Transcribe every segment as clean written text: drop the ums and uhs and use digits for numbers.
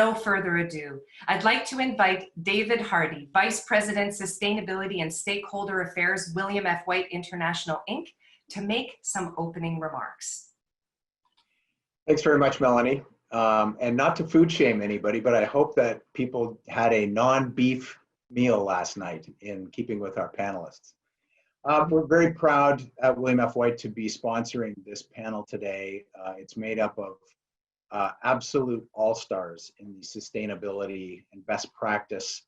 no further ado, I'd like to invite David Hardy, Vice President, Sustainability and Stakeholder Affairs, William F. White International, Inc., to make some opening remarks. Thanks very much, Melanie. And not to food shame anybody, but I hope that people had a non-beef meal last night in keeping with our panelists. We're very proud at William F. White to be sponsoring this panel today. It's made up of absolute all-stars in the sustainability and best practice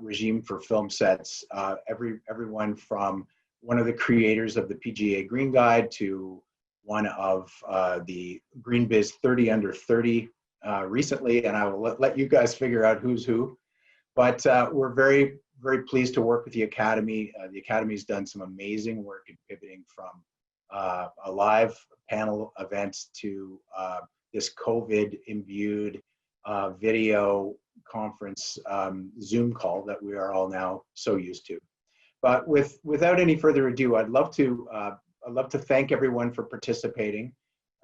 regime for film sets. Everyone from one of the creators of the PGA Green Guide to one of the Green Biz 30 under 30 recently, and I will let you guys figure out who's who. But we're very, very pleased to work with the Academy. The Academy's done some amazing work in pivoting from a live panel event to this COVID-imbued video conference Zoom call that we are all now so used to. But without any further ado, I'd love to thank everyone for participating.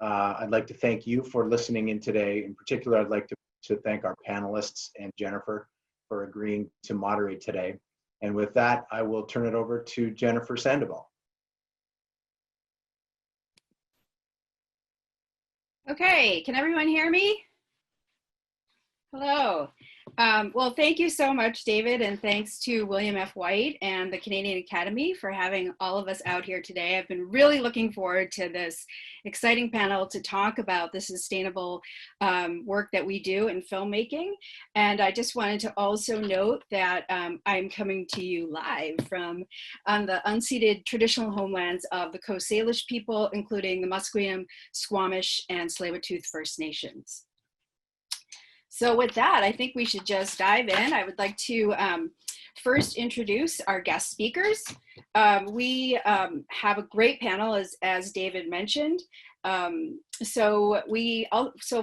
I'd like to thank you for listening in today. In particular, I'd like to thank our panelists and Jennifer for agreeing to moderate today. And with that, I will turn it over to Jennifer Sandoval. Okay, can everyone hear me? Hello. Well, thank you so much, David, and thanks to William F. White and the Canadian Academy for having all of us out here today. I've been really looking forward to this exciting panel to talk about the sustainable work that we do in filmmaking. And I just wanted to also note that I'm coming to you live from the unceded traditional homelands of the Coast Salish people, including the Musqueam, Squamish, and Tsleil-Waututh First Nations. So with that, I think we should just dive in. I would like to first introduce our guest speakers. We have a great panel, as David mentioned. So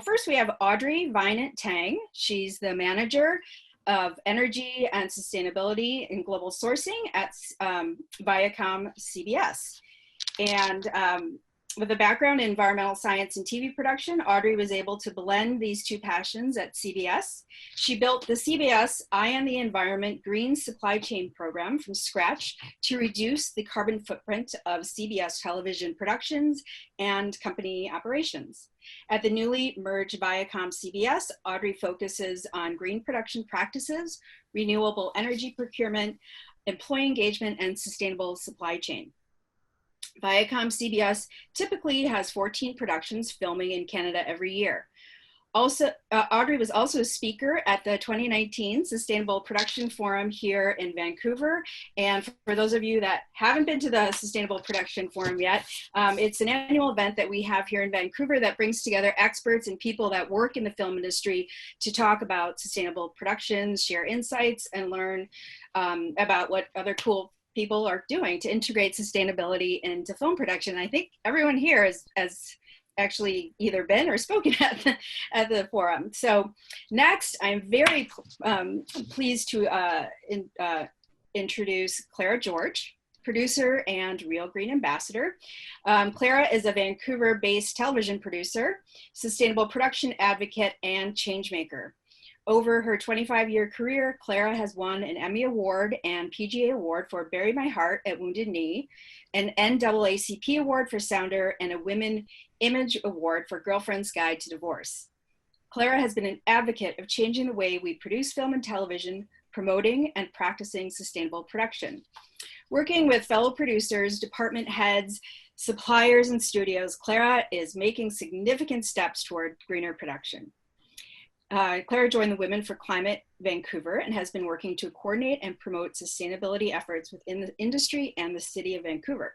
first we have Audrey Vinant-Tang. She's the manager of energy and sustainability in global sourcing at ViacomCBS. And with a background in environmental science and TV production, Audrey was able to blend these two passions at CBS. She built the CBS Eye on the Environment Green Supply Chain Program from scratch to reduce the carbon footprint of CBS television productions and company operations. At the newly merged ViacomCBS, Audrey focuses on green production practices, renewable energy procurement, employee engagement, and sustainable supply chain. ViacomCBS typically has 14 productions filming in Canada every year. Also, Audrey was also a speaker at the 2019 Sustainable Production Forum here in Vancouver. And for those of you that haven't been to the Sustainable Production Forum yet, it's an annual event that we have here in Vancouver that brings together experts and people that work in the film industry to talk about sustainable productions, share insights, and learn about what other cool people are doing to integrate sustainability into film production. I think everyone here has actually either been or spoken at the forum. So next, I'm very pleased to introduce Clara George, producer and Real Green Ambassador. Clara is a Vancouver-based television producer, sustainable production advocate, and changemaker. Over her 25-year career, Clara has won an Emmy Award and PGA Award for Bury My Heart at Wounded Knee, an NAACP Award for Sounder, and a Women Image Award for Girlfriend's Guide to Divorce. Clara has been an advocate of changing the way we produce film and television, promoting and practicing sustainable production. Working with fellow producers, department heads, suppliers, and studios, Clara is making significant steps toward greener production. Clara joined the Women for Climate Vancouver and has been working to coordinate and promote sustainability efforts within the industry and the city of Vancouver.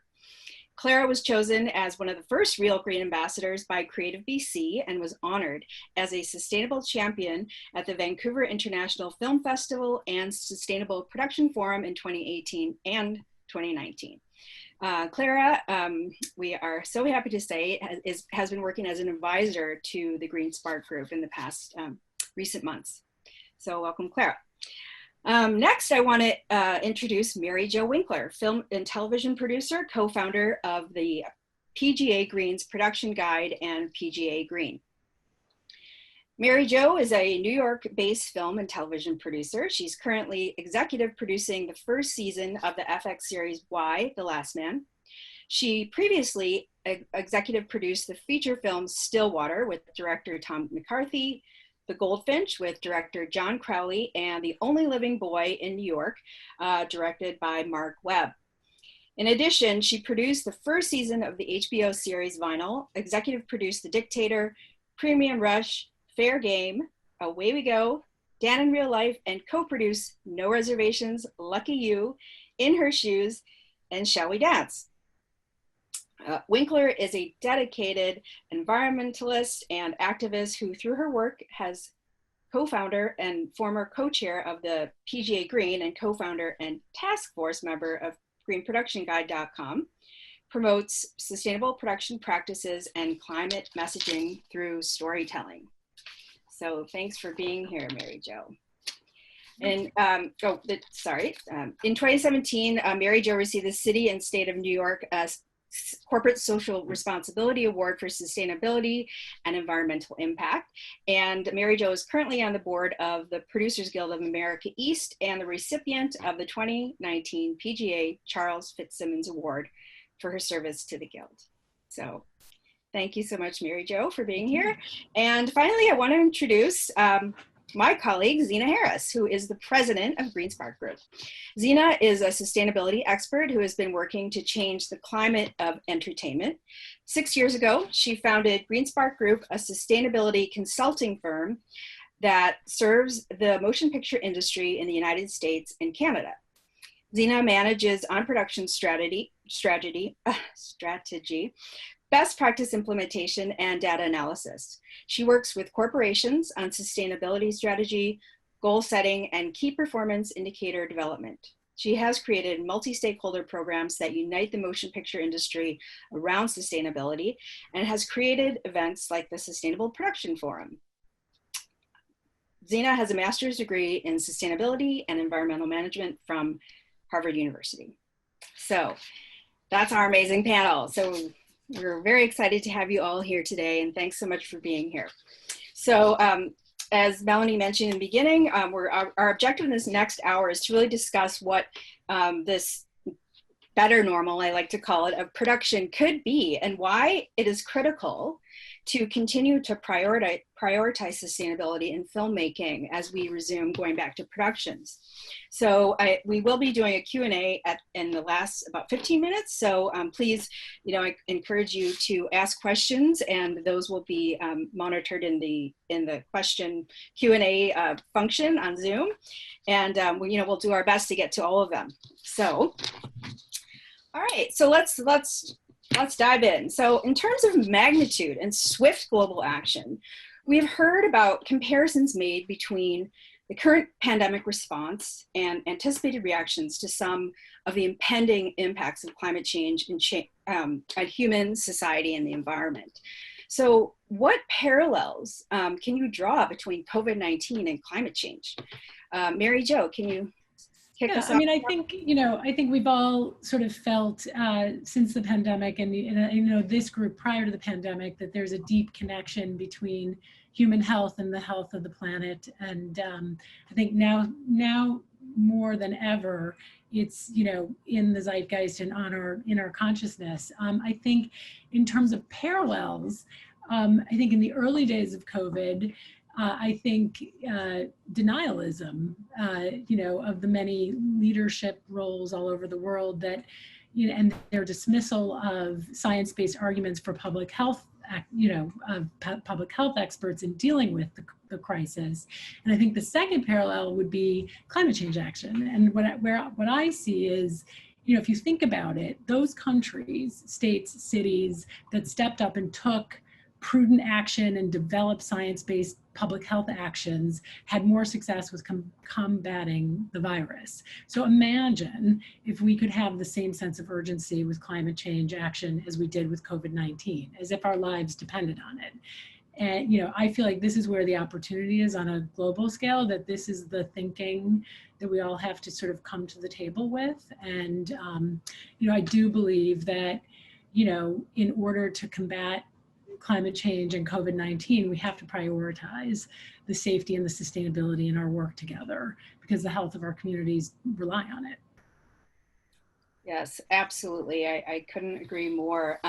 Clara was chosen as one of the first Real Green Ambassadors by Creative BC and was honored as a Sustainable Champion at the Vancouver International Film Festival and Sustainable Production Forum in 2018 and 2019. Clara, we are so happy to say, has been working as an advisor to the Green Spark Group in the past recent months. So welcome, Clara. Next, I want to introduce Mary Jo Winkler, film and television producer, co-founder of the PGA Green's Production Guide and PGA Green. Mary Jo is a New York-based film and television producer. She's currently executive producing the first season of the FX series Y, The Last Man. She previously executive produced the feature film Stillwater with director Tom McCarthy, The Goldfinch with director John Crowley, and The Only Living Boy in New York, directed by Mark Webb. In addition, she produced the first season of the HBO series Vinyl, executive produced The Dictator, Premium Rush, Fair Game, Away We Go, Dan in Real Life, and co-produced No Reservations, Lucky You, In Her Shoes, and Shall We Dance? Winkler is a dedicated environmentalist and activist who, through her work, has co-founder and former co-chair of the PGA Green and co-founder and task force member of greenproductionguide.com, promotes sustainable production practices and climate messaging through storytelling. So thanks for being here, Mary Jo. And in 2017, Mary Jo received the City and State of New York Corporate Social Responsibility Award for Sustainability and Environmental Impact. And Mary Jo is currently on the board of the Producers Guild of America East and the recipient of the 2019 PGA Charles Fitzsimmons Award for her service to the Guild. So thank you so much, Mary Jo, for being here. And finally, I want to introduce my colleague, Zena Harris, who is the president of GreenSpark Group. Zena is a sustainability expert who has been working to change the climate of entertainment. 6 years ago, she founded GreenSpark Group, a sustainability consulting firm that serves the motion picture industry in the United States and Canada. Zena manages on-production strategy, best practice implementation, and data analysis. She works with corporations on sustainability strategy, goal setting, and key performance indicator development. She has created multi-stakeholder programs that unite the motion picture industry around sustainability and has created events like the Sustainable Production Forum. Zena has a master's degree in sustainability and environmental management from Harvard University. So that's our amazing panel. So we're very excited to have you all here today, and thanks so much for being here. So as Melanie mentioned in the beginning, our objective in this next hour is to really discuss what this better normal, I like to call it, of production could be, and why it is critical to continue to prioritize sustainability in filmmaking as we resume going back to productions. So we will be doing a Q&A in the last about 15 minutes. So please, I encourage you to ask questions, and those will be monitored in the question Q&A function on Zoom. And we'll do our best to get to all of them. So, all right, so let's dive in. So in terms of magnitude and swift global action, we've heard about comparisons made between the current pandemic response and anticipated reactions to some of the impending impacts of climate change on human society and the environment. So what parallels can you draw between COVID-19 and climate change? Mary Jo, can you kick us off? I mean, I think we've all sort of felt since the pandemic and this group prior to the pandemic that there's a deep connection between human health and the health of the planet. And I think now more than ever, it's, in the zeitgeist and in our consciousness. I think in terms of parallels, I think in the early days of COVID, I think denialism, of the many leadership roles all over the world that, and their dismissal of science-based arguments for public health, public health experts in dealing with the crisis. And I think the second parallel would be climate change action. And what I see is, if you think about it, those countries, states, cities that stepped up and took prudent action and developed science-based public health actions had more success with combating the virus. So imagine if we could have the same sense of urgency with climate change action as we did with COVID-19, as if our lives depended on it. And, I feel like this is where the opportunity is on a global scale, that this is the thinking that we all have to sort of come to the table with. And, I do believe that, in order to combat climate change and COVID-19, we have to prioritize the safety and the sustainability in our work together, because the health of our communities rely on it. Yes, absolutely. I couldn't agree more.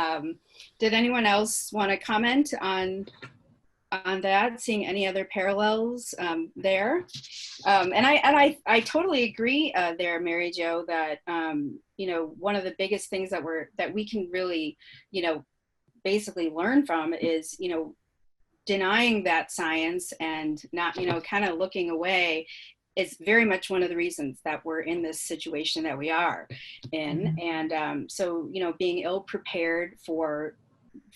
Did anyone else want to comment on that, seeing any other parallels there? And I totally agree there, Mary Jo, that you know, one of the biggest things that we can really, you know, basically learn from is, you know, denying that science and not, you know, kind of looking away is very much one of the reasons that we're in this situation that we are in. And so, you know, being ill prepared for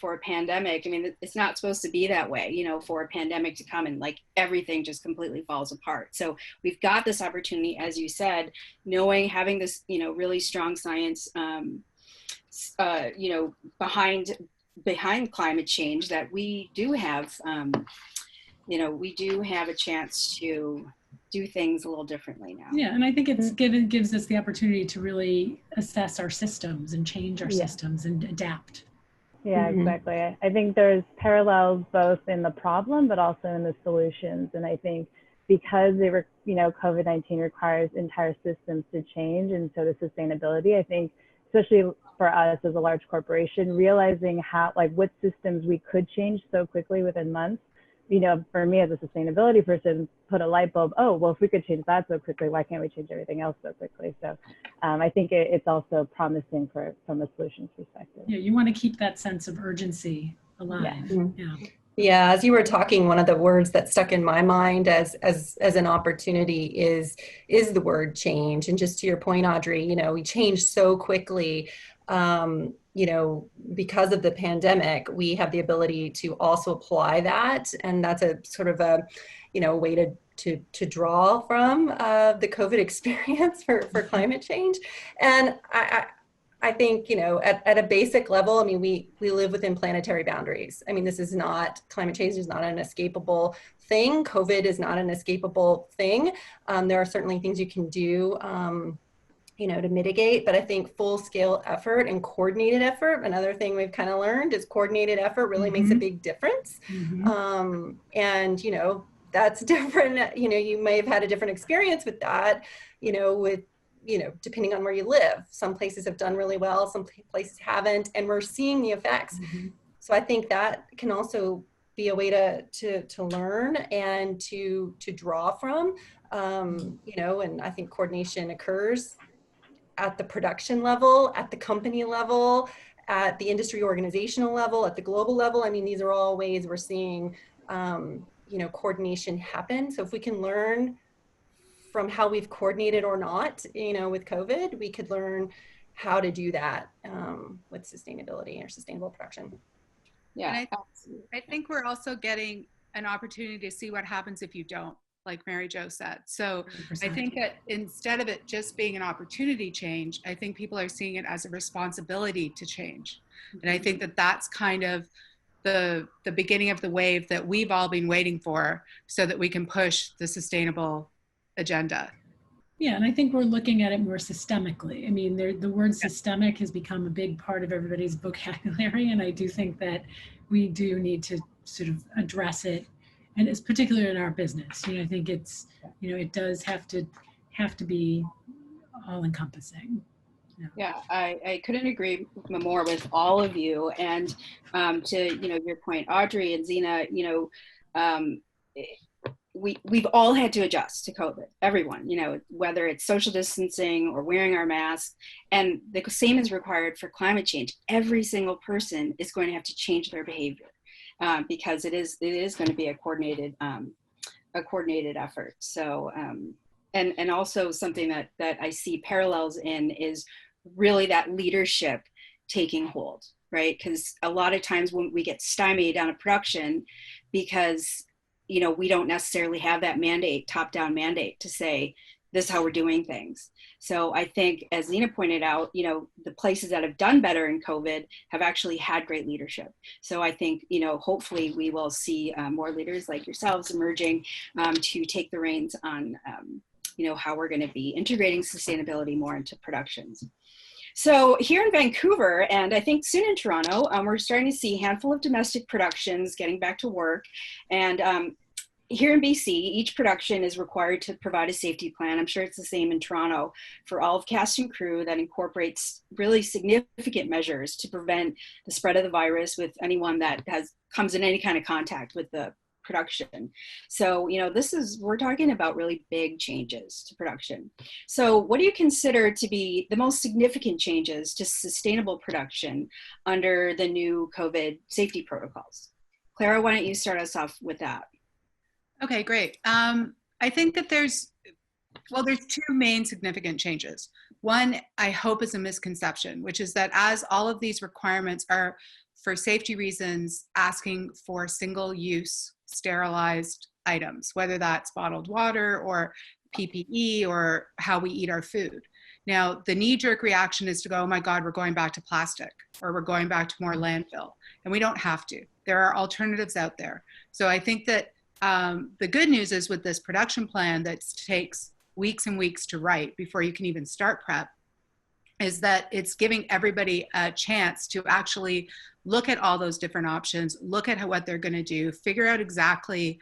a pandemic, I mean, it's not supposed to be that way, you know, for a pandemic to come and like everything just completely falls apart. So we've got this opportunity, as you said, knowing, having this, you know, really strong science, you know, behind climate change, that we do have, you know, we do have a chance to do things a little differently now. Yeah, and I think it's gives us the opportunity to really assess our systems and change our systems and adapt. Yeah, exactly. I think there's parallels both in the problem, but also in the solutions. And I think because they were, you know, COVID-19 requires entire systems to change, and so the sustainability, I think, especially for us as a large corporation, realizing how, like, what systems we could change so quickly within months. You know, for me as a sustainability person, put a light bulb, oh, well, if we could change that so quickly, why can't we change everything else so quickly? So I think it's also promising from a solutions perspective. Yeah, you want to keep that sense of urgency alive. Yeah, as you were talking, one of the words that stuck in my mind as an opportunity is the word change. And just to your point, Audrey, you know, we changed so quickly. You know, because of the pandemic, we have the ability to also apply that, and that's a sort of a, you know, way to draw from the COVID experience for climate change. And I think, you know, at a basic level, I mean, we live within planetary boundaries. I mean, this is not, climate change is not an escapable thing. COVID is not an escapable thing. There are certainly things you can do, you know, to mitigate, but I think full scale effort and coordinated effort, another thing we've kind of learned is coordinated effort really makes a big difference. And, you know, that's different. You know, you may have had a different experience with that, you know, depending on where you live. Some places have done really well, some places haven't, and we're seeing the effects. So I think that can also be a way to learn and to draw from, you know, and I think coordination occurs at the production level, at the company level, at the industry organizational level, at the global level. I mean, these are all ways we're seeing, you know, coordination happen. So if we can learn from how we've coordinated or not, you know, with COVID, we could learn how to do that with sustainability or sustainable production. Yeah, I think we're also getting an opportunity to see what happens if you don't, like Mary Jo said. So 100%. I think that instead of it just being an opportunity change, I think people are seeing it as a responsibility to change. And I think that that's kind of the beginning of the wave that we've all been waiting for, so that we can push the sustainable agenda. Yeah, and I think we're looking at it more systemically. I mean, the word systemic has become a big part of everybody's vocabulary, and I do think that we do need to sort of address it, and it's particularly in our business. You know, I think it's, you know, it does have to be all encompassing. Yeah, I couldn't agree more with all of you. And to, you know, your point, Audrey and Zena, you know, we've all had to adjust to COVID, everyone, you know, whether it's social distancing or wearing our masks, and the same is required for climate change. Every single person is going to have to change their behavior because it is going to be a coordinated effort. So, and also something that I see parallels in is really that leadership taking hold, right? Because a lot of times when we get stymied on a production because, you know, we don't necessarily have that mandate, top-down mandate to say, this is how we're doing things. So I think, as Zena pointed out, you know, the places that have done better in COVID have actually had great leadership. So I think, you know, hopefully we will see more leaders like yourselves emerging to take the reins on, you know, how we're going to be integrating sustainability more into productions. So here in Vancouver, and I think soon in Toronto, we're starting to see a handful of domestic productions getting back to work. And here in BC, each production is required to provide a safety plan. I'm sure it's the same in Toronto for all of cast and crew that incorporates really significant measures to prevent the spread of the virus with anyone that comes in any kind of contact with the production. So, we're talking about really big changes to production. So what do you consider to be the most significant changes to sustainable production under the new COVID safety protocols? Clara, why don't you start us off with that? Okay, great. I think that there's two main significant changes. One, I hope, is a misconception, which is that as all of these requirements are for safety reasons asking for single-use sterilized items, whether that's bottled water or PPE or how we eat our food. Now, the knee-jerk reaction is to go, oh my God, we're going back to plastic, or we're going back to more landfill. And we don't have to. There are alternatives out there. So I think that the good news is with this production plan that takes weeks and weeks to write before you can even start prep, is that it's giving everybody a chance to actually look at all those different options, look at what they're going to do, figure out exactly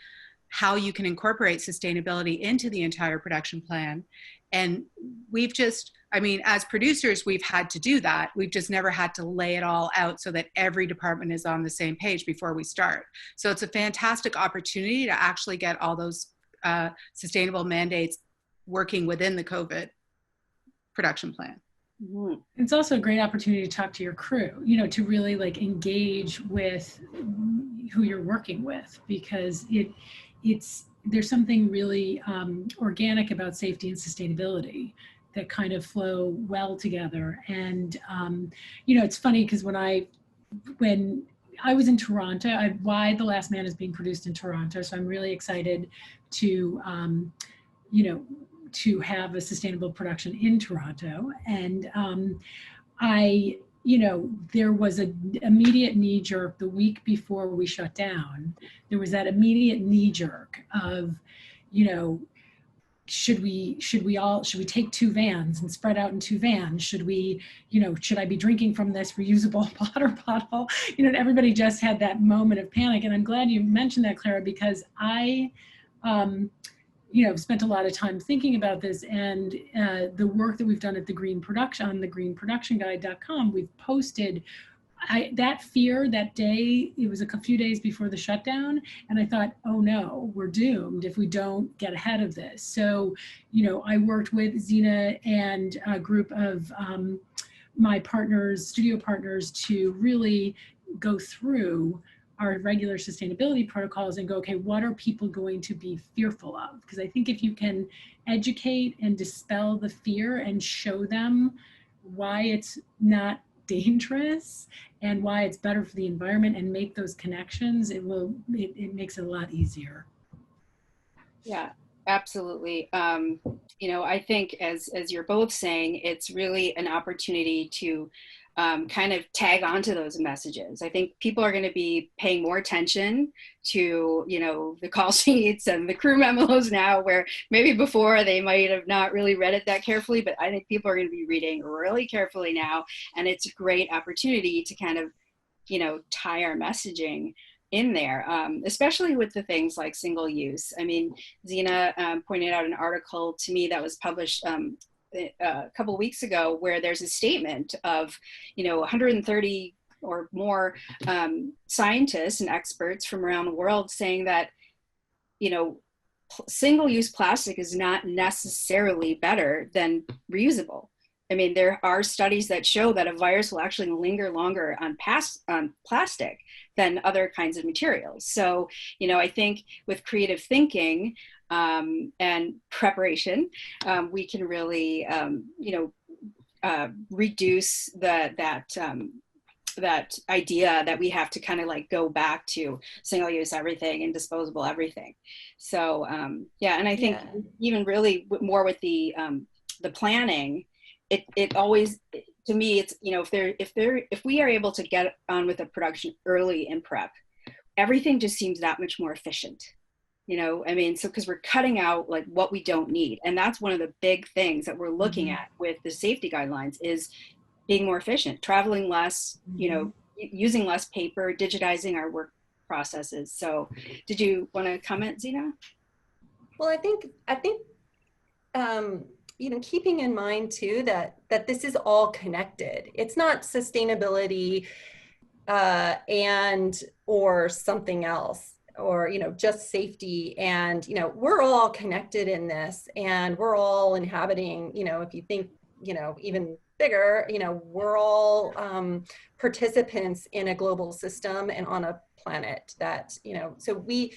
how you can incorporate sustainability into the entire production plan. And we've just, as producers, we've had to do that. We've just never had to lay it all out so that every department is on the same page before we start. So it's a fantastic opportunity to actually get all those sustainable mandates working within the COVID production plan. Mm-hmm. It's also a great opportunity to talk to your crew, to really engage with who you're working with, because there's something really organic about safety and sustainability that kind of flow well together. And it's funny because when I was in Toronto, Why the Last Man is being produced in Toronto, so I'm really excited to to have a sustainable production in Toronto. And there was an immediate knee jerk the week before we shut down. There was that immediate knee jerk of, should we take 2 vans and spread out in 2 vans? Should I be drinking from this reusable water bottle? Everybody just had that moment of panic. And I'm glad you mentioned that, Clara, because I, spent a lot of time thinking about this, and the work that we've done at the Green Production, on the greenproductionguide.com, we've posted that fear that day. It was a few days before the shutdown, and I thought, oh no, we're doomed if we don't get ahead of this. So, I worked with Zena and a group of my partners, studio partners, to really go through our regular sustainability protocols and go, okay, what are people going to be fearful of? Because I think if you can educate and dispel the fear and show them why it's not dangerous and why it's better for the environment and make those connections, it makes it a lot easier. Yeah, absolutely. I think as you're both saying, it's really an opportunity to kind of tag onto those messages. I think people are going to be paying more attention to, the call sheets and the crew memos now, where maybe before they might have not really read it that carefully, but I think people are going to be reading really carefully now. And it's a great opportunity to kind of, tie our messaging in there, especially with the things like single use. Zena pointed out an article to me that was published a couple of weeks ago, where there's a statement of 130 or more scientists and experts from around the world saying that single-use plastic is not necessarily better than reusable. There are studies that show that a virus will actually linger longer on plastic than other kinds of materials. So I think with creative thinking and preparation, we can really, reduce that idea that we have to kind of go back to single-use everything and disposable everything. So and I think even really more with the planning, it always, to me, it's if we are able to get on with the production early in prep, everything just seems that much more efficient. So because we're cutting out what we don't need. And that's one of the big things that we're looking at with the safety guidelines is being more efficient, traveling less, you know, using less paper, digitizing our work processes. So did you want to comment, Zena? Well, I think you know, keeping in mind too that this is all connected. It's not sustainability and or something else, or, you know, just safety. And, you know, we're all connected in this, and we're all inhabiting, you know, if you think, you know, even bigger, you know, we're all participants in a global system and on a planet that, you know, so we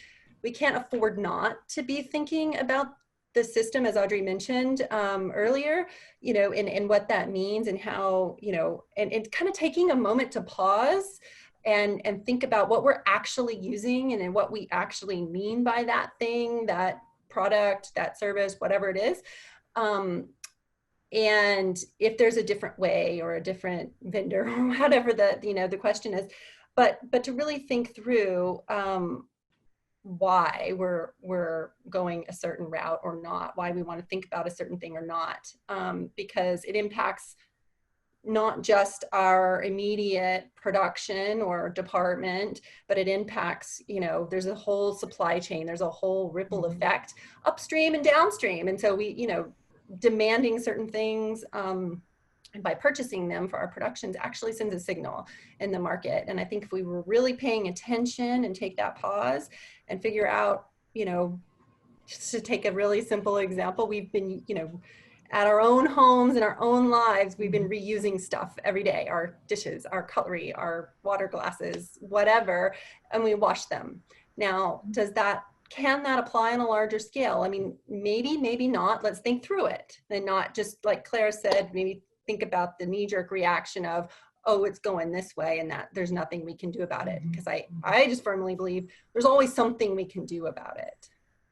can't afford not to be thinking about the system, as Audrey mentioned earlier, you know, and what that means, and how, you know, and kind of taking a moment to pause and think about what we're actually using, and what we actually mean by that thing, that product, that service, whatever it is. And if there's a different way or a different vendor or whatever the, you know, the question is, but to really think through why we're going a certain route or not, why we want to think about a certain thing or not, because it impacts not just our immediate production or department, but it impacts, you know, there's a whole supply chain, there's a whole ripple effect upstream and downstream. And so we, you know, demanding certain things by purchasing them for our productions actually sends a signal in the market. And I think if we were really paying attention and take that pause and figure out, you know, just to take a really simple example, we've been, you know, at our own homes and our own lives, we've been reusing stuff every day, our dishes, our cutlery, our water glasses, whatever, and we wash them. Now, can that apply on a larger scale? I mean, maybe not. Let's think through it, and not just, like Claire said, maybe think about the knee-jerk reaction of, oh, it's going this way and that there's nothing we can do about it. Because I just firmly believe there's always something we can do about it.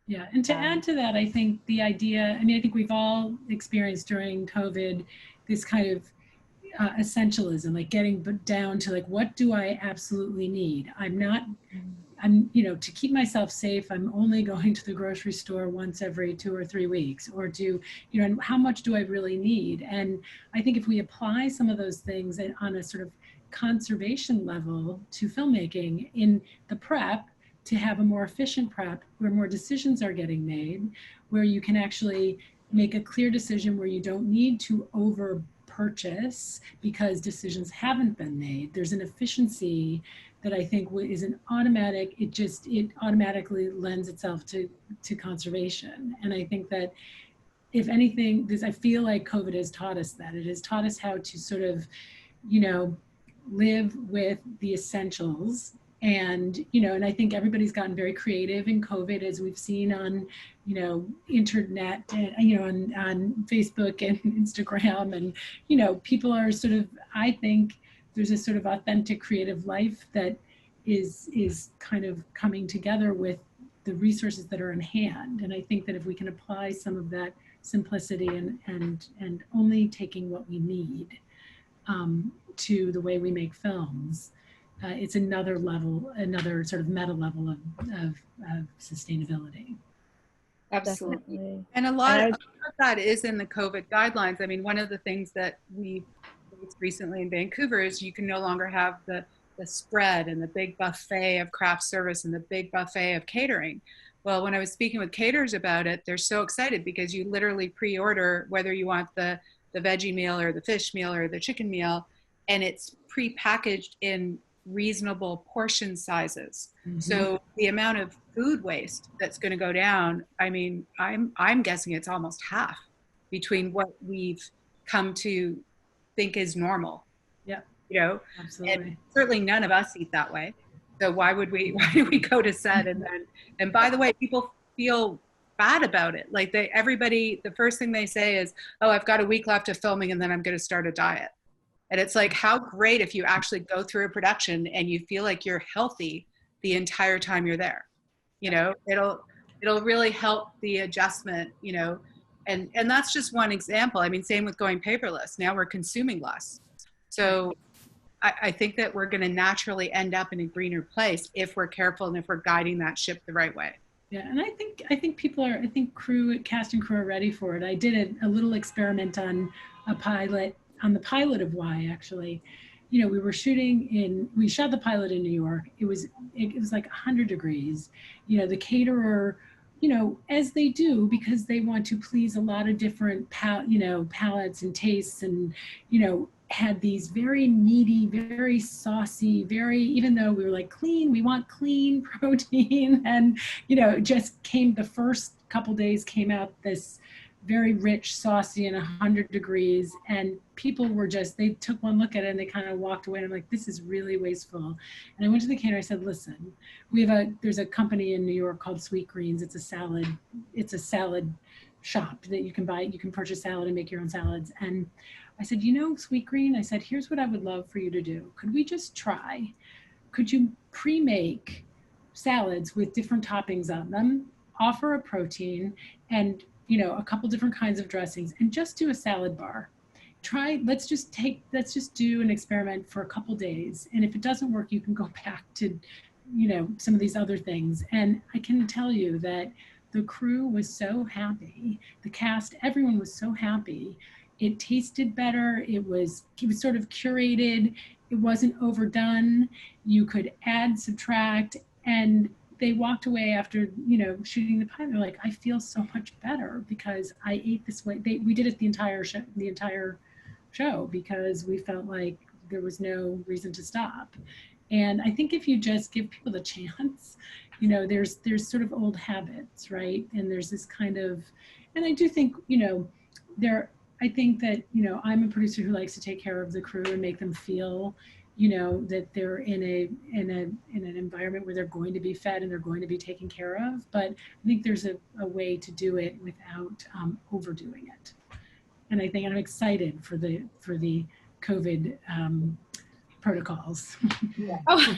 Yeah, and to add to that, I think the idea, I mean, I think we've all experienced during COVID this kind of essentialism, like getting down to, like, what do I absolutely need? I'm, you know, to keep myself safe, I'm only going to the grocery store once every 2 or 3 weeks, or you know, and how much do I really need? And I think if we apply some of those things on a sort of conservation level to filmmaking in the prep, to have a more efficient prep where more decisions are getting made, where you can actually make a clear decision where you don't need to over purchase because decisions haven't been made. There's an efficiency that I think is an automatic, it automatically lends itself to conservation. And I think that if anything, I feel like COVID has taught us that. It has taught us how to sort of, you know, live with the essentials. And, you know, and I think everybody's gotten very creative in COVID, as we've seen on, you know, internet, and, you know, on Facebook and Instagram. And, you know, people are sort of, I think there's a sort of authentic creative life that is kind of coming together with the resources that are in hand. And I think that if we can apply some of that simplicity and only taking what we need to the way we make films, it's another level, another sort of meta level of sustainability. Absolutely. Definitely. And a lot of that is in the COVID guidelines. I mean, one of the things that we faced recently in Vancouver is you can no longer have the spread and the big buffet of craft service and the big buffet of catering. Well, when I was speaking with caterers about it, they're so excited because you literally pre-order whether you want the veggie meal or the fish meal or the chicken meal, and it's pre-packaged in reasonable portion sizes. So the amount of food waste that's going to go down, I mean, I'm guessing it's almost half between what we've come to think is normal. Yeah, you know, absolutely. And certainly none of us eat that way. So why do we go to set and by the way, people feel bad about it. Like everybody, the first thing they say is, oh, I've got a week left of filming and then I'm going to start a diet. And it's like, how great if you actually go through a production and you feel like you're healthy the entire time you're there. You know, it'll really help the adjustment, you know, and that's just one example. I mean, same with going paperless. Now we're consuming less. So I think that we're going to naturally end up in a greener place if we're careful and if we're guiding that ship the right way. Yeah, and I think cast and crew are ready for it. I did a little experiment on a pilot on the pilot of Y, actually, you know, we shot the pilot in New York. It was like 100 degrees. You know, the caterer, you know, as they do, because they want to please a lot of different, palates and tastes, and, you know, had these very meaty, very saucy, even though we were like clean, we want clean protein. And, you know, just the first couple days came out this very rich, saucy, and 100 degrees. And people were they took one look at it and they kind of walked away. And I'm like, this is really wasteful. And I went to the caterer, I said, listen, there's a company in New York called Sweet Greens. It's a salad shop that you can buy. You can purchase salad and make your own salads. And I said, you know, Sweet Green, I said, here's what I would love for you to do. Could we just try? Could you pre-make salads with different toppings on them, offer a protein, and, you know, a couple different kinds of dressings, and just do a salad bar? Let's just do an experiment for a couple days. And if it doesn't work, you can go back to, you know, some of these other things. And I can tell you that the crew was so happy. The cast, everyone was so happy. It tasted better. It was sort of curated. It wasn't overdone. You could add, subtract, and they walked away after, you know, shooting the pilot. They're like, I feel so much better because I ate this way. We did it the entire show because we felt like there was no reason to stop. And I think if you just give people the chance, you know, there's sort of old habits, right? And there's this kind of, and I do think, you know, I think that, you know, I'm a producer who likes to take care of the crew and make them feel, you know, that they're in an environment where they're going to be fed and they're going to be taken care of. But I think there's a way to do it without overdoing it. And I think I'm excited for the COVID protocols. Oh,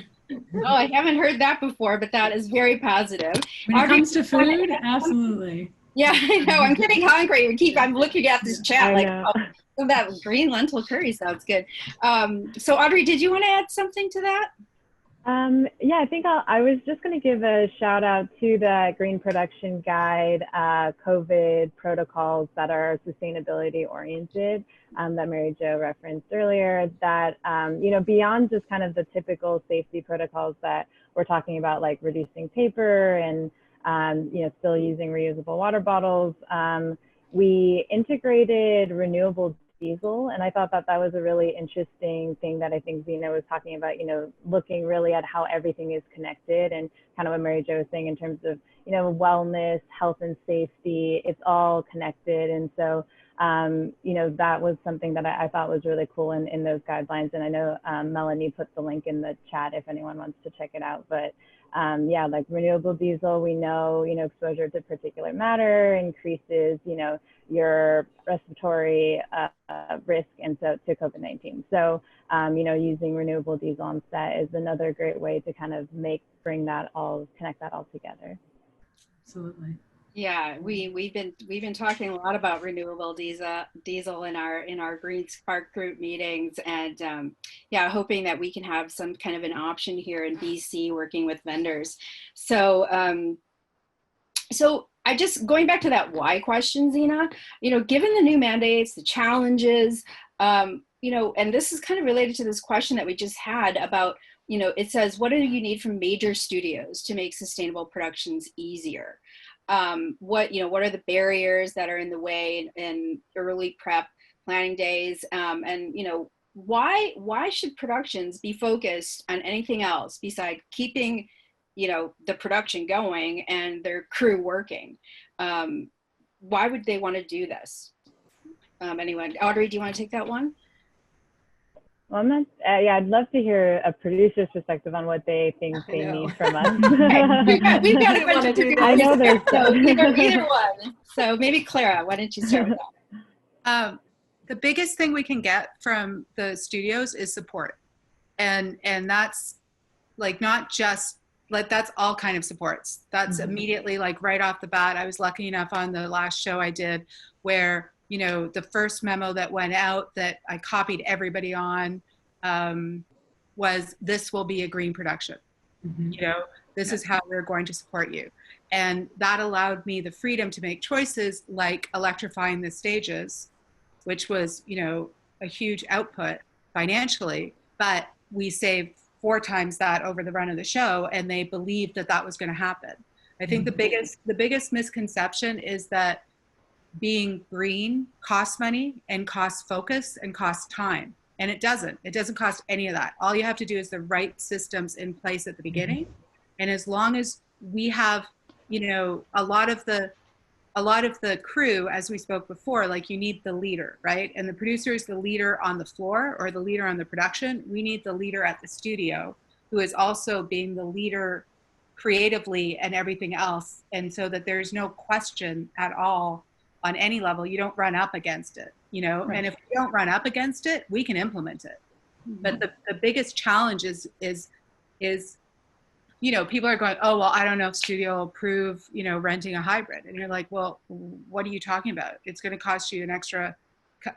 I haven't heard that before, but that is very positive. When it comes to food, absolutely. Yeah, I know. I'm getting hungry. I'm looking at this chat like, oh, that green lentil curry sounds good. So Audrey, did you want to add something to that? Yeah, I think I was just going to give a shout out to the Green Production Guide, COVID protocols that are sustainability oriented, that Mary Jo referenced earlier, that, you know, beyond just kind of the typical safety protocols that we're talking about, like reducing paper and, you know, still using reusable water bottles, we integrated renewable diesel. And I thought that that was a really interesting thing that I think Zena was talking about, you know, looking really at how everything is connected and kind of what Mary Jo was saying in terms of, you know, wellness, health and safety, it's all connected. And so, you know, that was something that I thought was really cool in those guidelines. And I know Melanie put the link in the chat if anyone wants to check it out. But yeah, like renewable diesel, we know, you know, exposure to particulate matter increases, you know, your respiratory risk and so to COVID-19. So, you know, using renewable diesel on set is another great way to kind of connect that all together. Absolutely. Yeah, we've been talking a lot about renewable diesel in our Green Spark group meetings, and yeah, hoping that we can have some kind of an option here in BC working with vendors. So so I just going back to that why question, Zena, you know, given the new mandates, the challenges, you know, and this is kind of related to this question that we just had about, you know, it says, what do you need from major studios to make sustainable productions easier? What are the barriers that are in the way in early prep planning days? And, you know, why should productions be focused on anything else besides keeping, you know, the production going and their crew working? Why would they want to do this? Anyone? Audrey, do you want to take that one? Well, yeah, I'd love to hear a producer's perspective on what they think they need from us. we've got a bunch of producers. I know there's so either one. So maybe Clara, why don't you start with that? The biggest thing we can get from the studios is support, and that's like not just like that's all kind of supports. That's immediately like right off the bat. I was lucky enough on the last show I did where, you know, the first memo that went out that I copied everybody on was, this will be a green production. You know, this is how we're going to support you. And that allowed me the freedom to make choices like electrifying the stages, which was, you know, a huge output financially, but we saved 4 times that over the run of the show, and they believed that that was going to happen. I think the biggest misconception is that being green costs money and costs focus and costs time. And it doesn't cost any of that. All you have to do is the right systems in place at the beginning. And as long as we have, you know, a lot of the crew, as we spoke before, like you need the leader, right? And the producer is the leader on the floor or the leader on the production. We need the leader at the studio who is also being the leader creatively and everything else. And so that there's no question at all on any level, you don't run up against it, you know? Right. And if we don't run up against it, we can implement it. But the biggest challenge is, you know, people are going, oh, well, I don't know if studio will approve, you know, renting a hybrid. And you're like, well, what are you talking about? It's going to cost you an extra,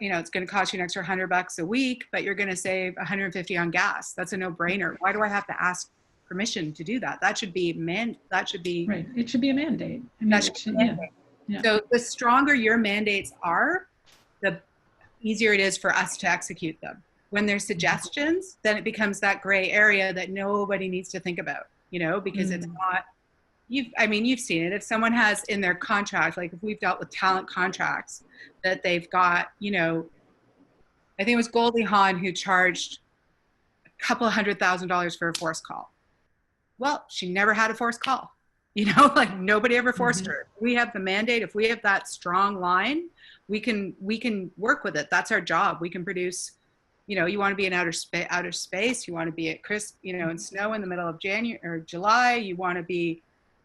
you know, it's going to cost you an extra $100 a week, but you're going to save $150 on gas. That's a no brainer. Why do I have to ask permission to do that? That should be right. It should be a mandate. I mean, yeah. So the stronger your mandates are, the easier it is for us to execute them. When there's suggestions, then it becomes that gray area that nobody needs to think about, you know, because it's not, you've seen it. If someone has in their contract, like if we've dealt with talent contracts that they've got, you know, I think it was Goldie Hawn who charged a couple of $100,000 for a forced call. Well, she never had a forced call. You know, like nobody ever forced her. We have the mandate. If we have that strong line, we can work with it. That's our job. We can produce, you know, you want to be in outer space. You want to be at crisp, you know, in snow in the middle of January or July. You want to be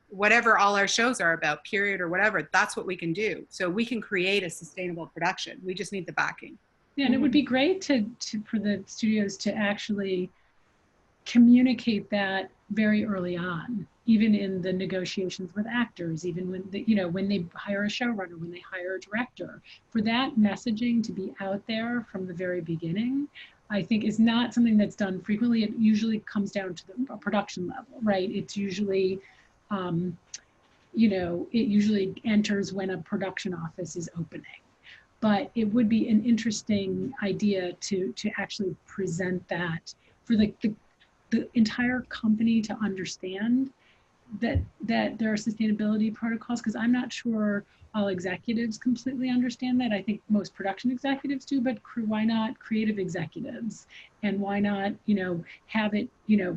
whatever all our shows are about, period or whatever. That's what we can do. So we can create a sustainable production. We just need the backing. Yeah, and it would be great for the studios to actually communicate that very early on, even in the negotiations with actors, even when when they hire a showrunner, when they hire a director, for that messaging to be out there from the very beginning, I think is not something that's done frequently. It usually comes down to the production level, right? It's usually, it usually enters when a production office is opening. But it would be an interesting idea to actually present that for the entire company to understand that there are sustainability protocols, because I'm not sure all executives completely understand that. I think most production executives do, but why not creative executives? And why not, have it,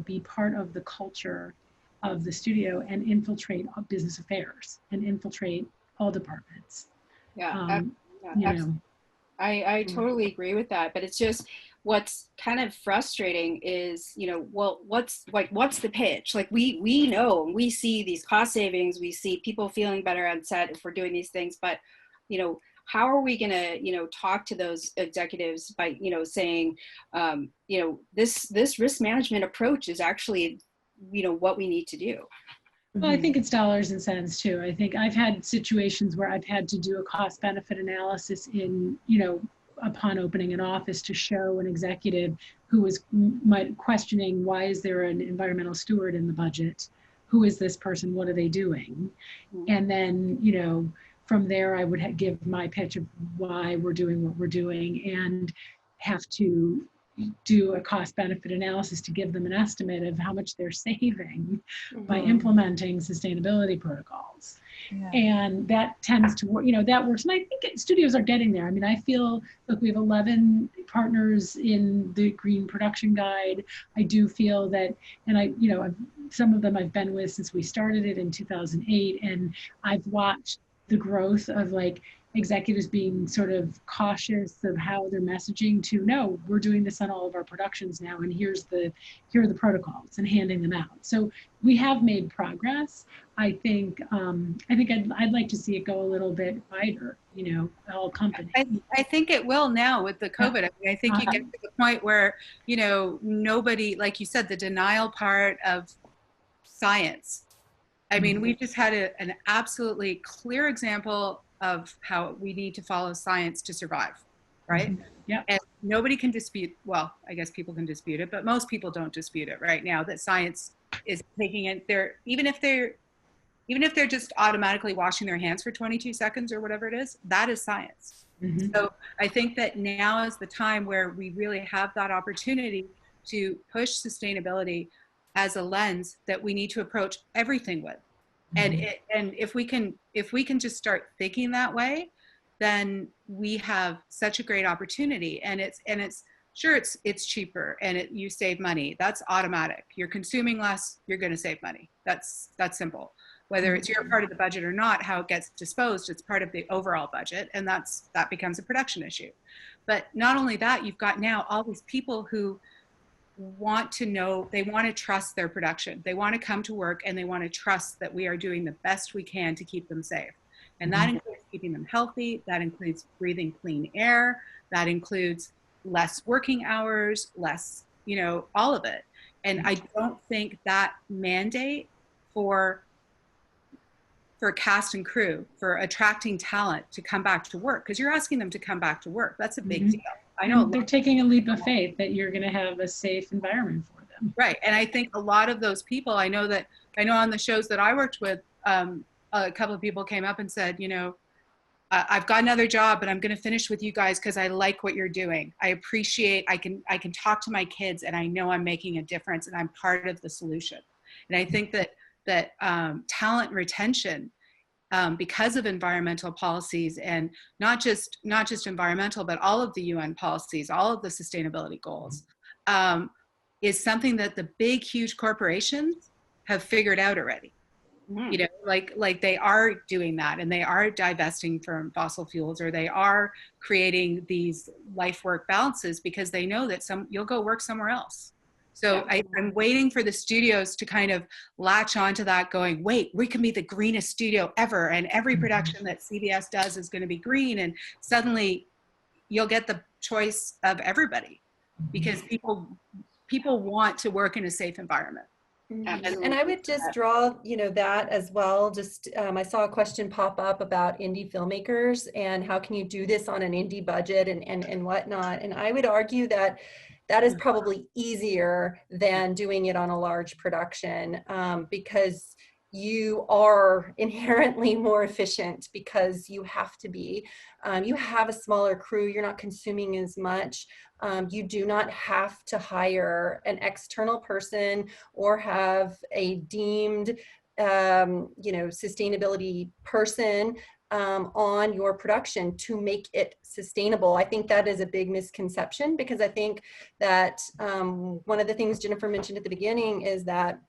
be part of the culture of the studio and infiltrate business affairs and infiltrate all departments. I totally agree with that, but it's just, what's kind of frustrating is, what's the pitch? Like we know, we see these cost savings, we see people feeling better on set if we're doing these things, but, how are we going to, talk to those executives by, saying, this risk management approach is actually, what we need to do. Well, I think it's dollars and cents too. I think I've had situations where I've had to do a cost benefit analysis in, upon opening an office to show an executive who was questioning, why is there an environmental steward in the budget? Who is this person? What are they doing? And then, from there, I would give my pitch of why we're doing what we're doing and have to do a cost benefit analysis to give them an estimate of how much they're saving by implementing sustainability protocols. Yeah. And that tends to work, that works. And I think studios are getting there. I mean, I feel like we have 11 partners in the Green Production Guide. I do feel that, and some of them I've been with since we started it in 2008. And I've watched the growth of executives being sort of cautious of how they're messaging to, no, we're doing this on all of our productions now, and here are the protocols, and handing them out. So we have made progress. I think I'd like to see it go a little bit wider, all companies. I think it will now with the COVID. I think you get to the point where, nobody, like you said, the denial part of science. I mean, we just had an absolutely clear example of how we need to follow science to survive, right? Yeah. And nobody can dispute, well, I guess people can dispute it, but most people don't dispute it right now, that science is taking it there, even if they're just automatically washing their hands for 22 seconds or whatever it is, that is science. So I think that now is the time where we really have that opportunity to push sustainability as a lens that we need to approach everything with. And if we can just start thinking that way, then we have such a great opportunity. And it's sure it's cheaper and you save money. That's automatic. You're consuming less, you're going to save money. That's simple. Whether it's your part of the budget or not, how it gets disposed, it's part of the overall budget, and that becomes a production issue. But not only that, you've got now all these people who want to know, they want to trust their production. They want to come to work and they want to trust that we are doing the best we can to keep them safe. And that includes keeping them healthy, that includes breathing clean air, that includes less working hours, less, all of it. And I don't think that mandate for cast and crew, for attracting talent to come back to work, because you're asking them to come back to work. That's a big deal. I know they're taking a leap of faith that you're going to have a safe environment for them. Right. And I think a lot of those people, I know on the shows that I worked with, a couple of people came up and said, I've got another job, but I'm going to finish with you guys because I like what you're doing. I appreciate, I can talk to my kids and I know I'm making a difference and I'm part of the solution. And I think that talent retention, because of environmental policies, and not just environmental, but all of the UN policies, all of the sustainability goals, is something that the big, huge corporations have figured out already. Like they are doing that, and they are divesting from fossil fuels, or they are creating these life work balances because they know that you'll go work somewhere else. So I'm waiting for the studios to kind of latch onto that, going, wait, we can be the greenest studio ever, and every production that CBS does is going to be green, and suddenly you'll get the choice of everybody because people want to work in a safe environment. And I would just draw, that as well. Just I saw a question pop up about indie filmmakers and how can you do this on an indie budget and whatnot. And I would argue that is probably easier than doing it on a large production because you are inherently more efficient because you have to be. You have a smaller crew, you're not consuming as much. You do not have to hire an external person or have a deemed, sustainability person on your production to make it sustainable. I think that is a big misconception because I think that one of the things Jennifer mentioned at the beginning is that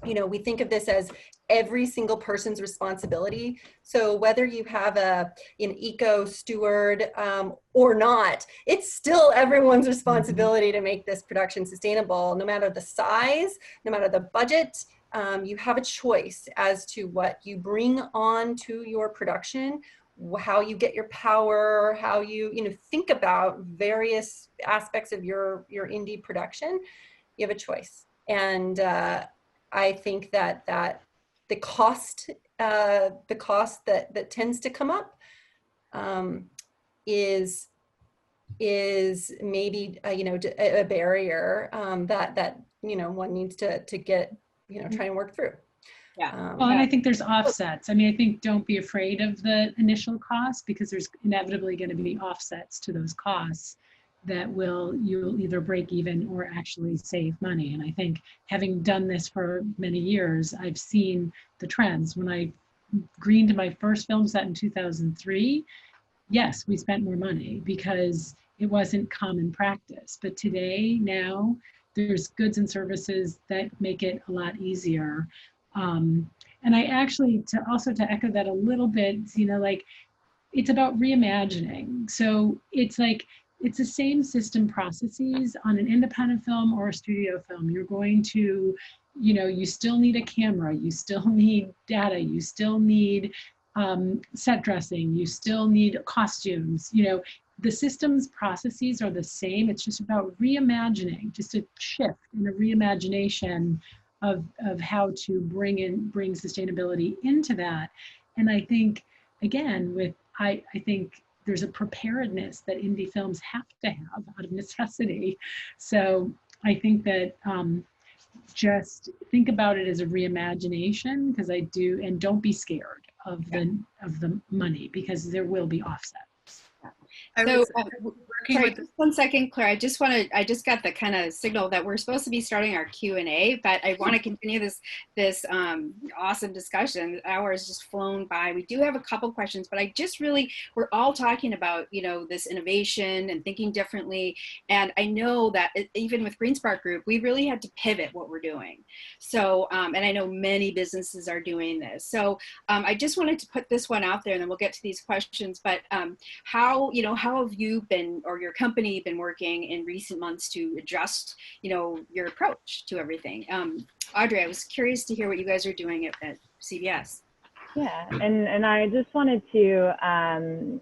we think of this as every single person's responsibility. So whether you have an eco steward or not, it's still everyone's responsibility to make this production sustainable, no matter the size, no matter the budget. You have a choice as to what you bring on to your production, how you get your power, how you think about various aspects of your indie production. You have a choice. And I think that the cost that tends to come up is maybe a barrier that one needs to get try and work through. Well, and I think there's offsets. I think don't be afraid of the initial costs because there's inevitably going to be offsets to those costs that you'll either break even or actually save money. And I think having done this for many years, I've seen the trends. When I greened my first film set in 2003, yes, we spent more money because it wasn't common practice. But today, now, there's goods and services that make it a lot easier. And I actually, to echo that a little bit, it's about reimagining. So it's the same system processes on an independent film or a studio film. You're going to, you still need a camera, you still need data, you still need set dressing, you still need costumes. The systems processes are the same. It's just about reimagining, just a shift and a reimagination of how to bring sustainability into that. And I think, again, I think there's a preparedness that indie films have to have out of necessity. So I think that just think about it as a reimagination, because I do, and don't be scared of the money, because there will be offsets. I So, was working sorry, with just 1 second, Claire. I just got the kind of signal that we're supposed to be starting our Q&A, but I want to continue this awesome discussion. The hour has just flown by. We do have a couple questions, but we're all talking about, this innovation and thinking differently. And I know that even with Green Spark Group, we really had to pivot what we're doing. So, and I know many businesses are doing this. So I just wanted to put this one out there, and then we'll get to these questions. But how have you been, or your company been working in recent months to adjust, your approach to everything? Audrey, I was curious to hear what you guys are doing at CBS. Yeah, and I just wanted to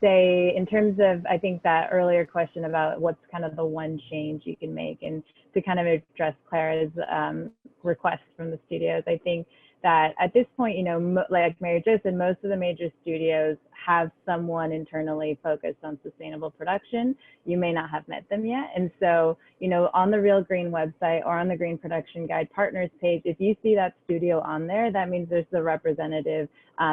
say, in terms of, I think that earlier question about what's kind of the one change you can make, and to kind of address Clara's request from the studios, I think that at this point, like Mary Jo said, most of the major studios have someone internally focused on sustainable production. You may not have met them yet. And so, on the Real Green website or on the Green Production Guide Partners page, if you see that studio on there, that means there's the representative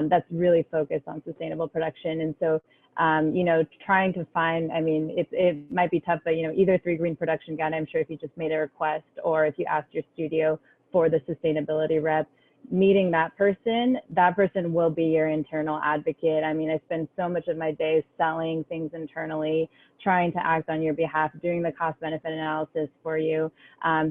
that's really focused on sustainable production. And so, trying to find, it might be tough, but, either through Green Production Guide, I'm sure if you just made a request, or if you asked your studio for the sustainability rep, meeting that person will be your internal advocate. I spend so much of my day selling things internally, trying to act on your behalf, doing the cost benefit analysis for you,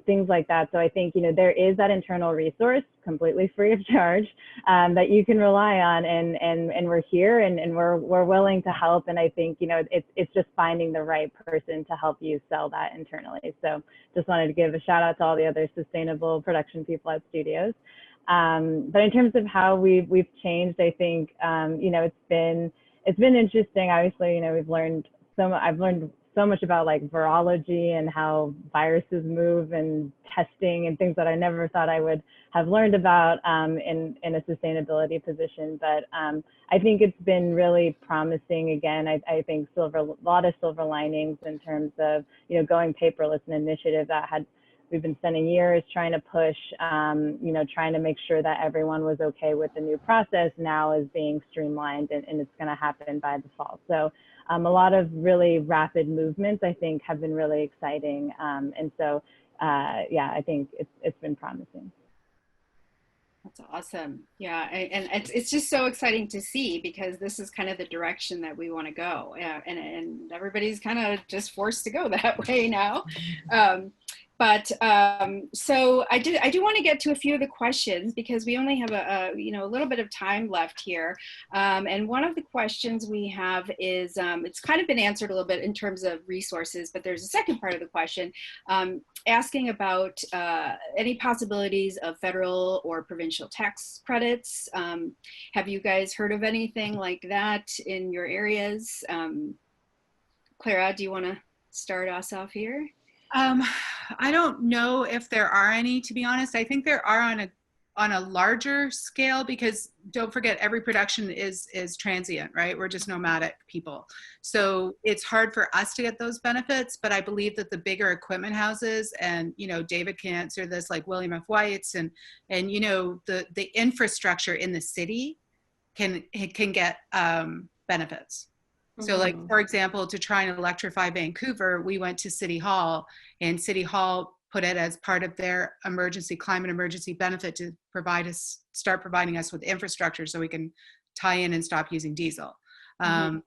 things like that. So I think, there is that internal resource completely free of charge that you can rely on, and we're here, and we're willing to help. And I think, it's just finding the right person to help you sell that internally. So just wanted to give a shout out to all the other sustainable production people at studios. But in terms of how we've changed, I think, it's been interesting. Obviously, I've learned so much about like virology and how viruses move and testing and things that I never thought I would have learned about in a sustainability position. But I think it's been really promising. Again, I think a lot of silver linings in terms of, going paperless, an initiative that we've been spending years trying to push, trying to make sure that everyone was okay with the new process, now is being streamlined, and it's going to happen by the fall. So a lot of really rapid movements, I think, have been really exciting. And so, I think it's been promising. That's awesome. Yeah, and it's just so exciting to see, because this is kind of the direction that we want to go, and everybody's kind of just forced to go that way now. But so I do want to get to a few of the questions, because we only have a little bit of time left here. And one of the questions we have is, it's kind of been answered a little bit in terms of resources, but there's a second part of the question asking about any possibilities of federal or provincial tax credits. Have you guys heard of anything like that in your areas? Clara, do you want to start us off here? I don't know if there are any, to be honest. I think there are on a larger scale, because don't forget, every production is transient, right? We're just nomadic people. So it's hard for us to get those benefits, but I believe that the bigger equipment houses, and, David can answer this, like William F. White's and the infrastructure in the city can get benefits. So like, for example, to try and electrify Vancouver, we went to City Hall, and City Hall put it as part of their climate emergency benefit to start providing us with infrastructure so we can tie in and stop using diesel. Right.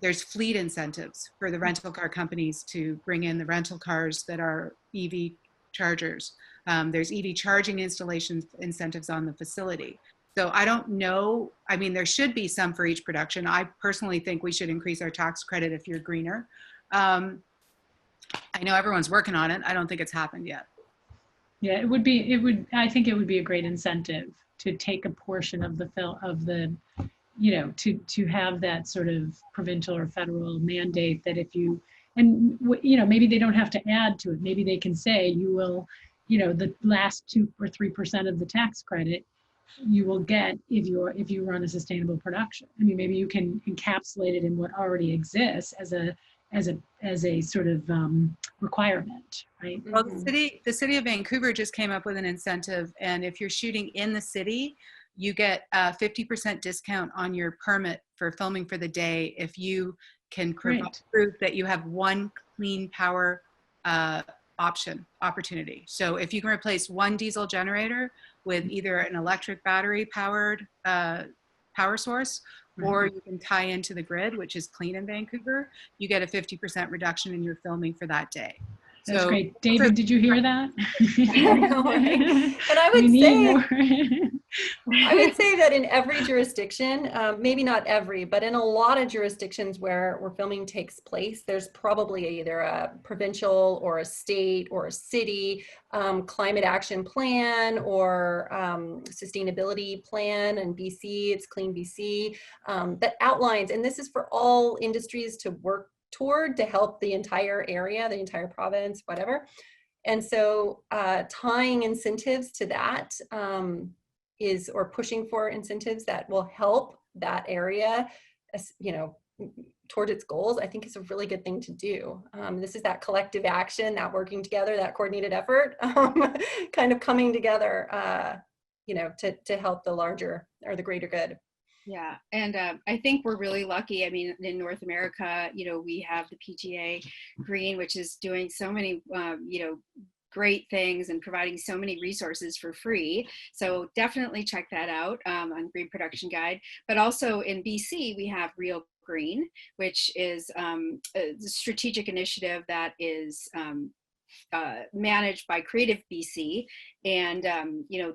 There's fleet incentives for the rental car companies to bring in the rental cars that are EV chargers. There's EV charging installation incentives on the facility. So I don't know. There should be some for each production. I personally think we should increase our tax credit if you're greener. I know everyone's working on it. I don't think it's happened yet. Yeah, I think it would be a great incentive to take a portion of to have that sort of provincial or federal mandate, that if you, maybe they don't have to add to it. Maybe they can say you will, the last 2 or 3% of the tax credit you will get if you run a sustainable production. Maybe you can encapsulate it in what already exists as a sort of requirement, right? Well, the city of Vancouver just came up with an incentive, and if you're shooting in the city, you get a 50% discount on your permit for filming for the day if you can provide Great. proof that you have one clean power opportunity. So if you can replace one diesel generator with either an electric battery powered power source, or you can tie into the grid, which is clean in Vancouver, you get a 50% reduction in your filming for that day. That's So, great. David, did you hear that? And I We would need say, more. I would say that in every jurisdiction, maybe not every, but in a lot of jurisdictions where filming takes place, there's probably either a provincial or a state or a city climate action plan or sustainability plan. And BC, it's Clean BC, that outlines, and this is for all industries to work toward to help the entire area, the entire province, whatever. And so tying incentives to that or pushing for incentives that will help that area, toward its goals, I think is a really good thing to do. This is that collective action, that working together, that coordinated effort, kind of coming together, to help the larger or the greater good. Yeah, and I think we're really lucky. I mean, in North America, we have the PGA Green, which is doing so many, great things and providing so many resources for free. So definitely check that out on Green Production Guide. But also in BC, we have Real Green, which is a strategic initiative that is managed by Creative BC, and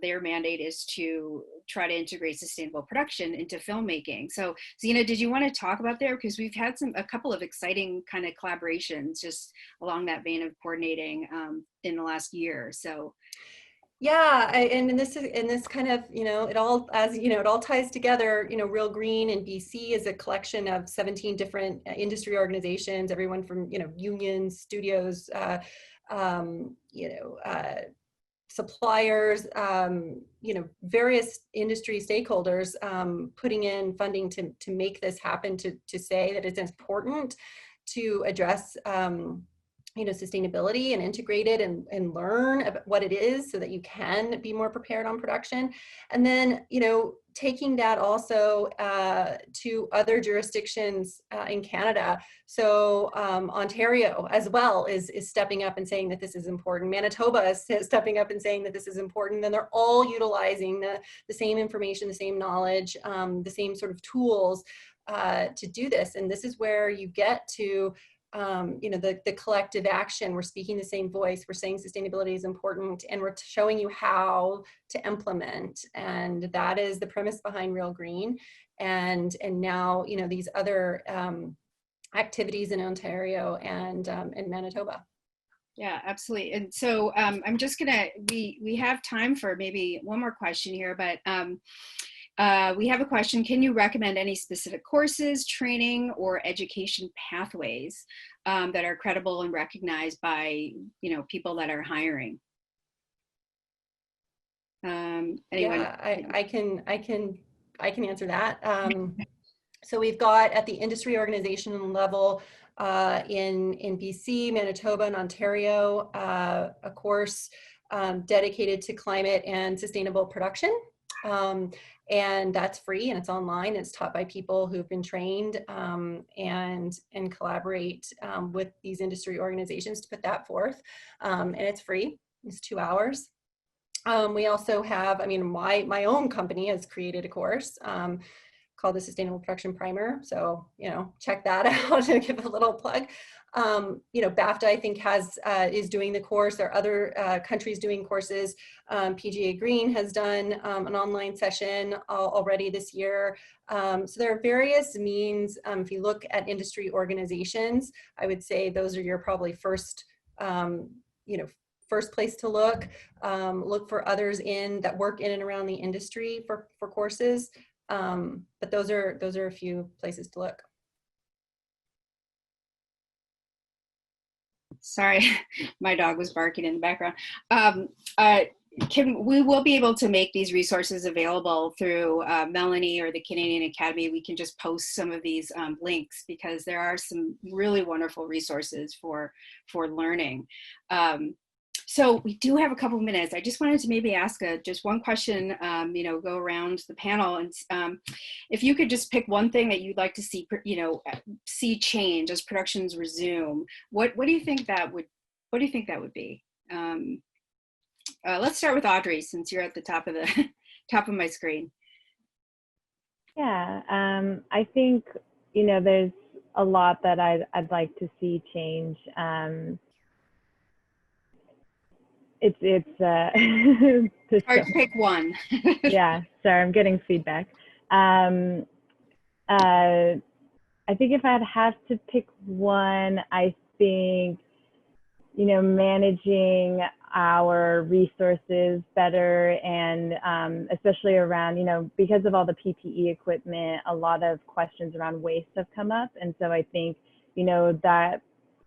their mandate is to try to integrate sustainable production into filmmaking. So Zena, did you want to talk about there, because we've had a couple of exciting kind of collaborations just along that vein of coordinating in the last year. So yeah, and this kind of, it all, as it all ties together. Real Green in BC is a collection of 17 different industry organizations, everyone from unions, studios, suppliers, various industry stakeholders putting in funding to make this happen, to say that it's important to address sustainability and integrate it and learn about what it is so that you can be more prepared on production. And then, taking that also to other jurisdictions in Canada. So Ontario as well is stepping up and saying that this is important. Manitoba is stepping up and saying that this is important. And they're all utilizing the same information, the same knowledge, the same sort of tools to do this. And this is where you get to the collective action. We're speaking the same voice. We're saying sustainability is important, and we're showing you how to implement. And that is the premise behind Real Green. And now, these other activities in Ontario and Manitoba. Yeah, absolutely. And so I'm just gonna, we have time for maybe one more question here, but we have a question. Can you recommend any specific courses, training, or education pathways that are credible and recognized by people that are hiring? Anyone? Yeah, I can answer that. So we've got at the industry organization level in BC, Manitoba, and Ontario a course dedicated to climate and sustainable production. And that's free, and it's online. It's taught by people who've been trained and collaborate with these industry organizations to put that forth. And it's free. It's 2 hours. We also have, my own company has created a course called the Sustainable Production Primer. So, check that out to give a little plug. BAFTA, I think, is doing the course. There are other countries doing courses. PGA Green has done an online session already this year. So there are various means. If you look at industry organizations, I would say those are your probably first place to look. Look for others that work in and around the industry for courses. But those are a few places to look. Sorry, my dog was barking in the background. We will be able to make these resources available through Melanie or the Canadian Academy. We can just post some of these links, because there are some really wonderful resources for learning. So we do have a couple of minutes. I just wanted to maybe ask just one question, go around the panel. And if you could just pick one thing that you'd like to see, see change as productions resume, what do you think that would be? Let's start with Audrey, since you're at the top of the top of my screen. Yeah, I think, there's a lot that I'd like to see change. It's hard to pick one. Yeah, sorry, I'm getting feedback. I think if I'd have to pick one, I think, managing our resources better, and especially around, because of all the PPE equipment, a lot of questions around waste have come up. And so I think, that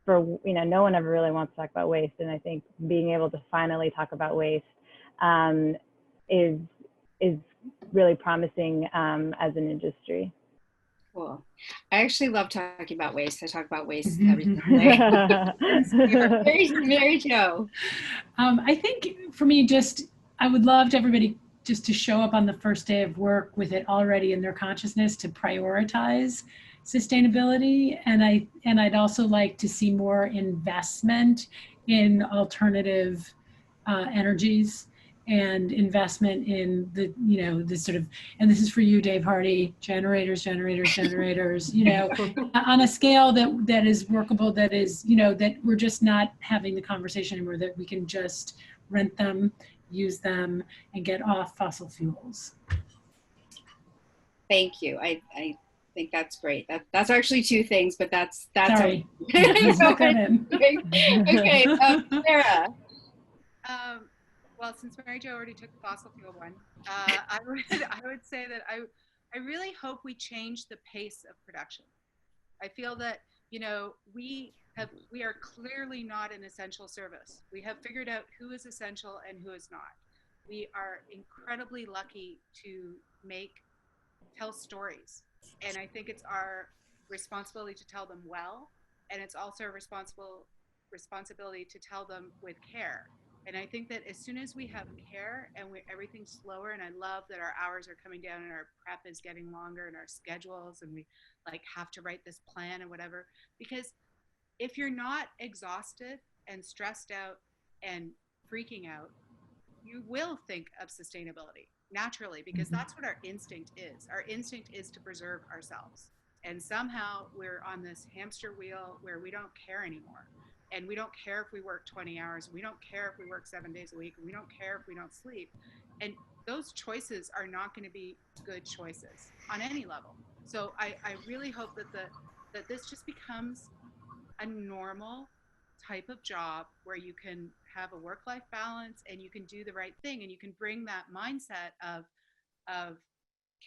no one ever really wants to talk about waste. And I think being able to finally talk about waste is really promising as an industry. Cool. I actually love talking about waste. I talk about waste every single day. Mary Jo. I think for me, I would love to everybody just to show up on the first day of work with it already in their consciousness to prioritize sustainability. And I'd also like to see more investment in alternative energies, and investment in this sort of, and this is for you, Dave Hardy, generators, on a scale that is workable, that is, that we're just not having the conversation anymore, that we can just rent them, use them, and get off fossil fuels. Thank you. I think that's great. That's actually two things, but that's Sorry. Okay, Sarah. Well, since Mary Jo already took the fossil fuel one, I would say that I really hope we change the pace of production. I feel that, we are clearly not an essential service. We have figured out who is essential and who is not. We are incredibly lucky to tell stories. And I think it's our responsibility to tell them well. And it's also our responsibility to tell them with care. And I think that as soon as we have care and everything's slower, and I love that our hours are coming down and our prep is getting longer and our schedules, and we have to write this plan and whatever, because if you're not exhausted and stressed out and freaking out, you will think of sustainability naturally, because that's what our instinct is. Our instinct is to preserve ourselves. And somehow we're on this hamster wheel where we don't care anymore. And we don't care if we work 20 hours. We don't care if we work 7 days a week. We don't care if we don't sleep. And those choices are not going to be good choices on any level. So I really hope that this just becomes a normal type of job where you can have a work-life balance and you can do the right thing, and you can bring that mindset of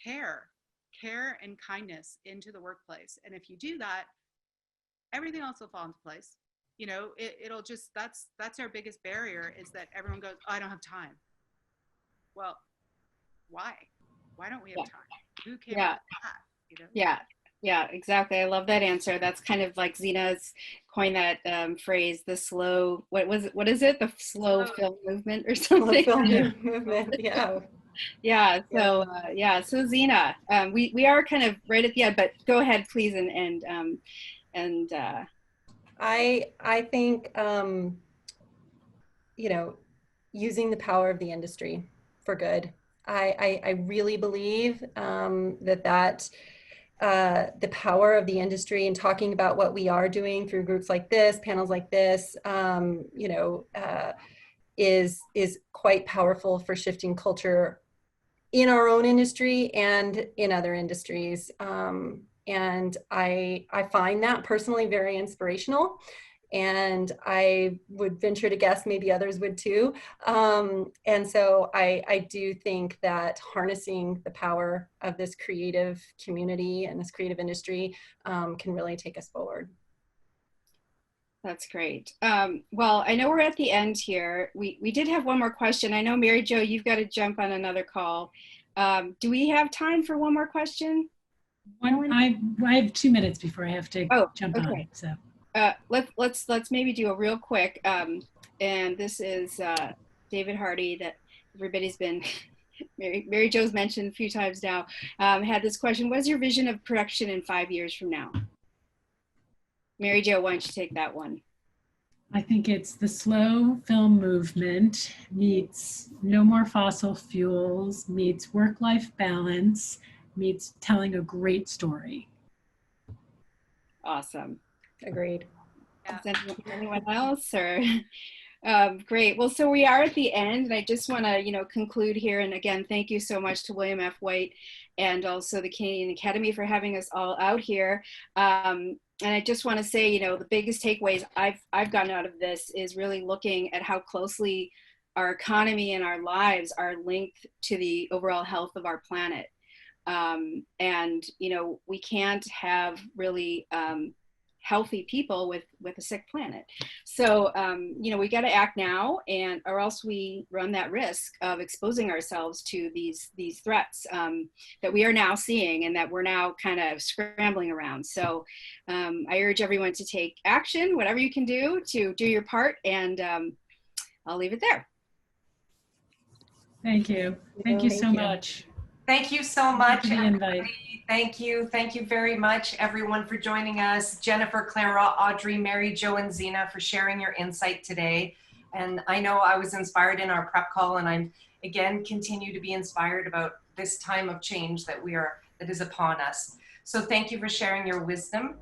care and kindness into the workplace. And if you do that, everything else will fall into place. It'll just, that's our biggest barrier, is that everyone goes, oh, I don't have time. Well, why don't we have time? Who came up with that? Yeah, exactly. I love that answer. That's kind of like Zena's coined that phrase, the slow, what is it? The slow film movement or something? Slow film movement, yeah. Yeah, so so Zena, we are kind of right at the end, but go ahead, please, and I think, using the power of the industry for good. I really believe that the power of the industry, and talking about what we are doing through groups like this, panels like this, is quite powerful for shifting culture in our own industry and in other industries. And I find that personally very inspirational. And I would venture to guess maybe others would too. And so I do think that harnessing the power of this creative community and this creative industry can really take us forward. That's great. Well, I know we're at the end here. We did have one more question. I know, Mary Jo, you've got to jump on another call. Do we have time for one more question? I have 2 minutes before I have to jump on. So let's maybe do a real quick. and this is David Hardy that everybody's been, Mary Jo's mentioned a few times now, had this question: what is your vision of production in 5 years from now? Mary Jo, why don't you take that one? I think it's the slow film movement meets no more fossil fuels, meets work-life balance, meets telling a great story. Awesome. Agreed. Yeah. Anyone else? Or great. Well, so we are at the end, and I just want to, conclude here. And again, thank you so much to William F. White and also the Canadian Academy for having us all out here. And I just want to say, the biggest takeaways I've gotten out of this is really looking at how closely our economy and our lives are linked to the overall health of our planet. And, we can't have really healthy people with a sick planet. So, we got to act now, or else we run that risk of exposing ourselves to these threats that we are now seeing and that we're now kind of scrambling around. So I urge everyone to take action, whatever you can do to do your part, and I'll leave it there. Thank you. Thank you so much. Thank you so much. Thank you for the invite. Thank you. Thank you very much, everyone, for joining us. Jennifer, Clara, Audrey, Mary Jo, and Zena for sharing your insight today. And I know I was inspired in our prep call, and I'm again continue to be inspired about this time of change that is upon us. So thank you for sharing your wisdom.